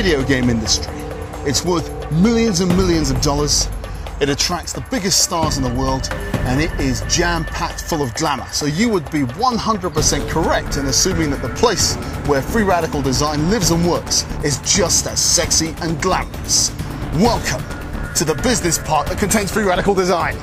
video game industry. It's worth millions and millions of dollars. It attracts the biggest stars in the world, and it is jam-packed full of glamour. So you would be 100% correct in assuming that the place where free radical design lives and works is just as sexy and glamorous. Welcome to the business part that contains free radical design.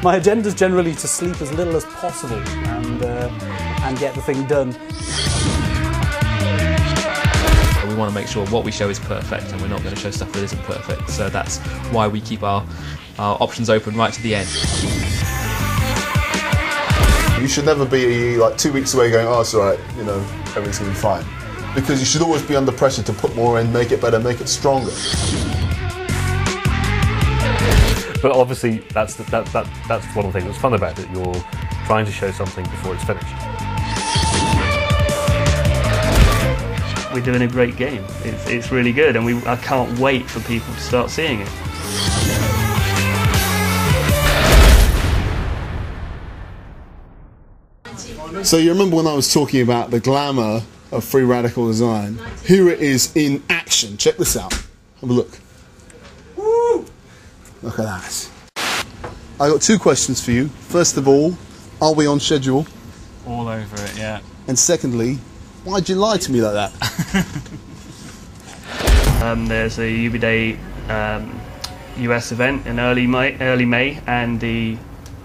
My agenda is generally to sleep as little as possible and get the thing done. We want to make sure what we show is perfect, and we're not going to show stuff that isn't perfect. So that's why we keep our options open right to the end. You should never be like 2 weeks away going, oh, it's all right, you know, everything's going to be fine. Because you should always be under pressure to put more in, make it better, make it stronger. But obviously, that's one of the things that's fun about it. You're trying to show something before it's finished. We're doing a great game. It's really good, and I can't wait for people to start seeing it. So you remember when I was talking about the glamour of free radical design? Here it is in action. Check this out. Have a look. Look at that. I got two questions for you. First of all, are we on schedule? All over it, yeah. And secondly, why'd you lie to me like that? There's a UB Day US event in early May, and the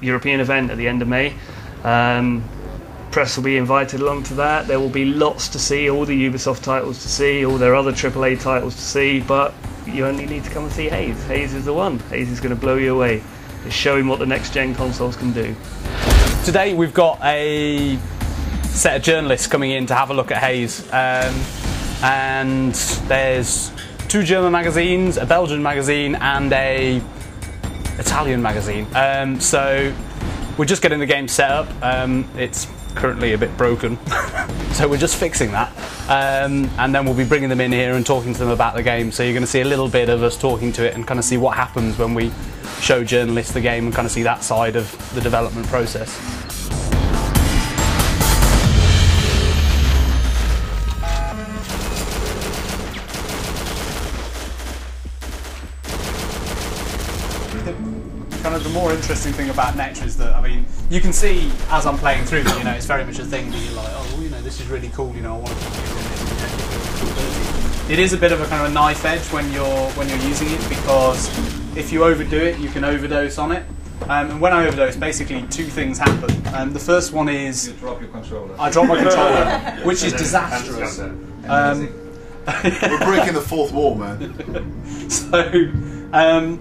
European event at the end of May. Press will be invited along to that. There will be lots to see, all the Ubisoft titles to see, all their other AAA titles to see, but you only need to come and see Haze. Haze is the one. Haze is going to blow you away. It's showing what the next gen consoles can do. Today we've got a set of journalists coming in to have a look at Haze, and there's 2 German magazines, a Belgian magazine and a Italian magazine. So we're just getting the game set up. It's currently a bit broken, so we're just fixing that, and then we'll be bringing them in here and talking to them about the game. So you're going to see a little bit of us talking to it and kind of see what happens when we show journalists the game and kind of see that side of the development process. Kind of the more interesting thing about Nectar is that, I mean, you can see as I'm playing through that, you know, it's very much a thing that you're like, oh, well, you know, this is really cool, you know, I want to keep using this. It is a bit of a kind of a knife edge when you're using it, because if you overdo it, you can overdose on it. And when I overdose, basically 2 things happen. The first one is you drop your controller. I drop my controller, which is disastrous. We're breaking the fourth wall, man. So.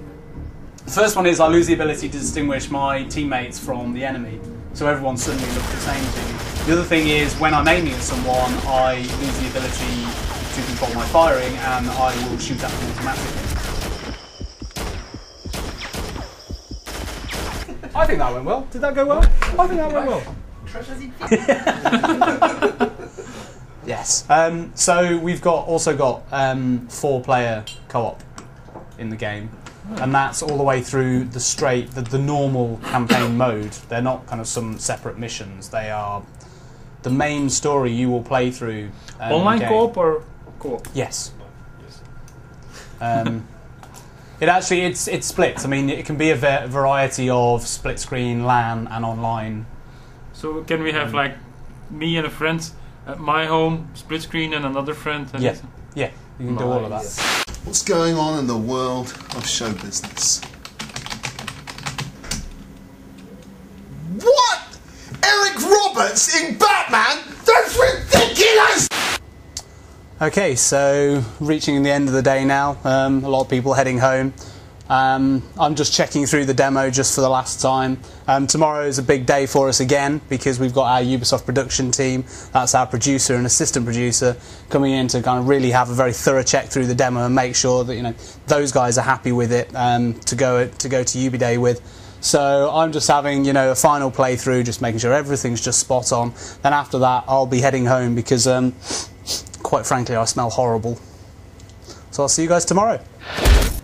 The first one is I lose the ability to distinguish my teammates from the enemy, so everyone suddenly looks the same to me. The other thing is when I'm aiming at someone, I lose the ability to control my firing, and I will shoot at them automatically. I think that went well. Did that go well? I think that went well. Yes. So we've also got 4-player co-op in the game. And that's all the way through the normal campaign mode. They're not kind of some separate missions. They are the main story you will play through. Online co-op or co-op? Yes. It splits. I mean, it can be a variety of split screen, LAN, and online. So can we have like me and a friend at my home, split screen, and another friend? And yeah, you can do all of that. What's going on in the world of show business? What? Eric Roberts in Batman? That's ridiculous! Okay, so reaching the end of the day now. A lot of people heading home. I'm just checking through the demo just for the last time. Tomorrow is a big day for us again because we've got our Ubisoft production team, that's our producer and assistant producer, coming in to kind of really have a very thorough check through the demo and make sure that, you know, those guys are happy with it to go to UB Day with. So I'm just having, you know, a final playthrough, just making sure everything's just spot on. Then after that I'll be heading home because quite frankly I smell horrible. So I'll see you guys tomorrow.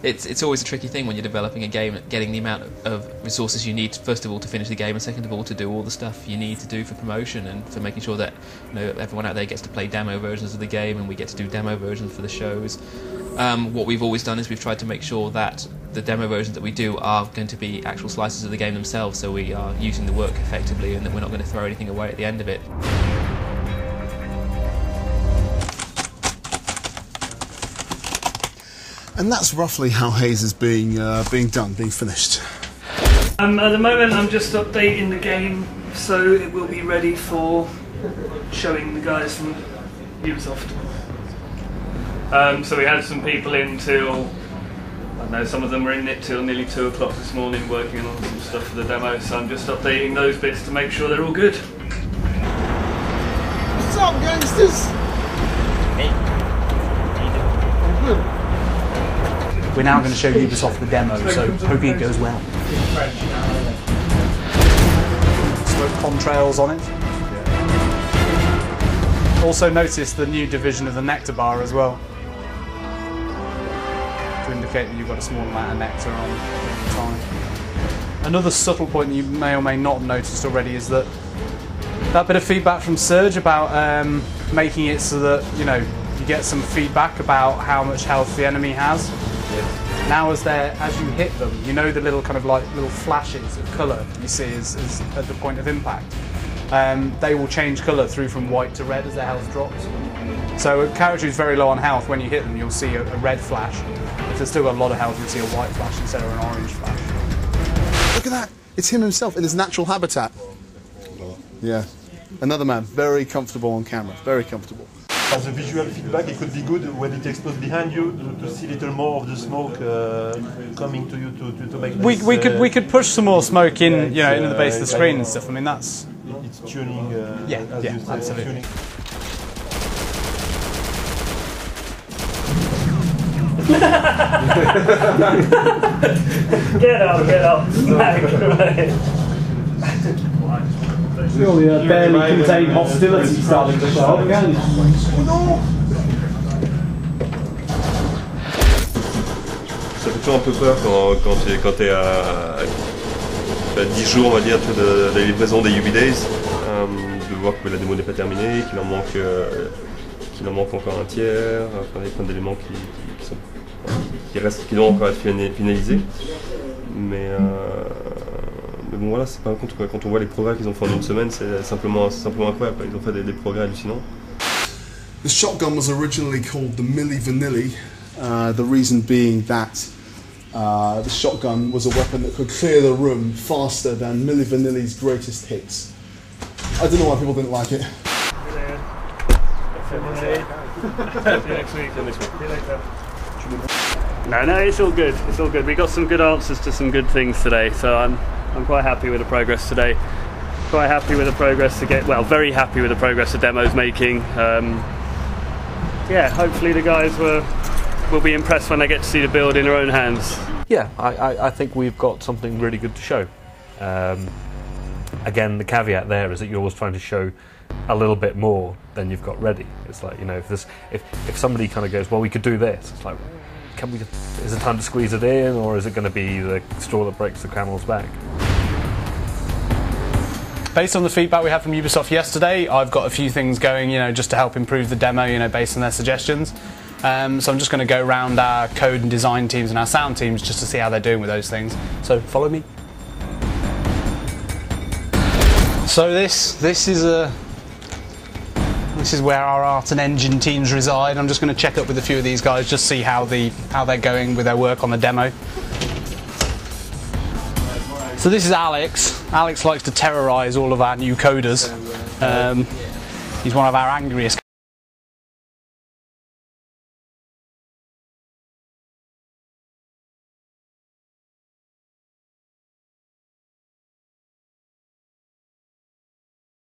It's always a tricky thing when you're developing a game, getting the amount of resources you need, first of all to finish the game, and second of all to do all the stuff you need to do for promotion and for making sure that everyone out there gets to play demo versions of the game, and we get to do demo versions for the shows. What we've always done is we've tried to make sure that the demo versions that we do are going to be actual slices of the game themselves, so we are using the work effectively and that we're not going to throw anything away at the end of it. And that's roughly how Haze is being done, being finished. At the moment I'm just updating the game so it will be ready for showing the guys from Ubisoft. So we had some people in till, I don't know, some of them were in it till nearly 2 o'clock this morning working on some stuff for the demo, so I'm just updating those bits to make sure they're all good. What's up, gangsters? Hey. I'm good. We're now going to show Ubisoft the demo, so hoping it goes well. Smoke contrails on it. Also notice the new division of the nectar bar as well, to indicate that you've got a small amount of nectar on all the time. Another subtle point that you may or may not have noticed already is that bit of feedback from Serge about making it so that you get some feedback about how much health the enemy has. Now as you hit them, the little kind of little flashes of colour you see is at the point of impact. They will change colour through from white to red as their health drops. So a character who's very low on health, when you hit them you'll see a red flash. If they've still got a lot of health you'll see a white flash instead of an orange flash. Look at that, it's him himself in his natural habitat. Yeah, another man, very comfortable on camera, very comfortable. As a visual feedback, it could be good when it explodes behind you to see a little more of the smoke coming to you to make. We could push some more smoke in into the base of the screen and stuff. I mean that's. It's tuning. Yeah, as you say, absolutely. tuning. Get up! Surely a barely contained hostility starting to show up again. Ça fait toujours un peu peur quand t'es à 10 jours, on va dire, de la livraison des Ubi Days, de voir que la démo n'est pas terminée, qu'il en manque encore un tiers, enfin, il y a plein d'éléments qui doivent encore être finalisés. Mais bon voilà, c'est pas un compte quoi. Quand on voit les progrès qu'ils ont fait en une semaine, c'est simplement incroyable. Ils ont fait des progrès hallucinants. The shotgun was originally called the Milli Vanilli, the reason being that the shotgun was a weapon that could clear the room faster than Milli Vanilli's greatest hits. I don't know why people didn't like it. See you next week. See you later. No, it's all good. It's all good. We got some good answers to some good things today, so I'm quite happy with the progress today. Quite happy with the progress very happy with the progress the demo's making. Yeah, hopefully the guys will be impressed when they get to see the build in their own hands. Yeah, I think we've got something really good to show. Again, the caveat there is that you're always trying to show a little bit more than you've got ready. It's like, if somebody kind of goes, well, we could do this, it's like, is it time to squeeze it in, or is it going to be the straw that breaks the camel's back? Based on the feedback we had from Ubisoft yesterday, I've got a few things going, just to help improve the demo, based on their suggestions. So I'm just going to go around our code and design teams and our sound teams just to see how they're doing with those things. So follow me. So this is where our art and engine teams reside. I'm just going to check up with a few of these guys, just see how they're going with their work on the demo. So this is Alex. Alex likes to terrorise all of our new coders. He's one of our angriest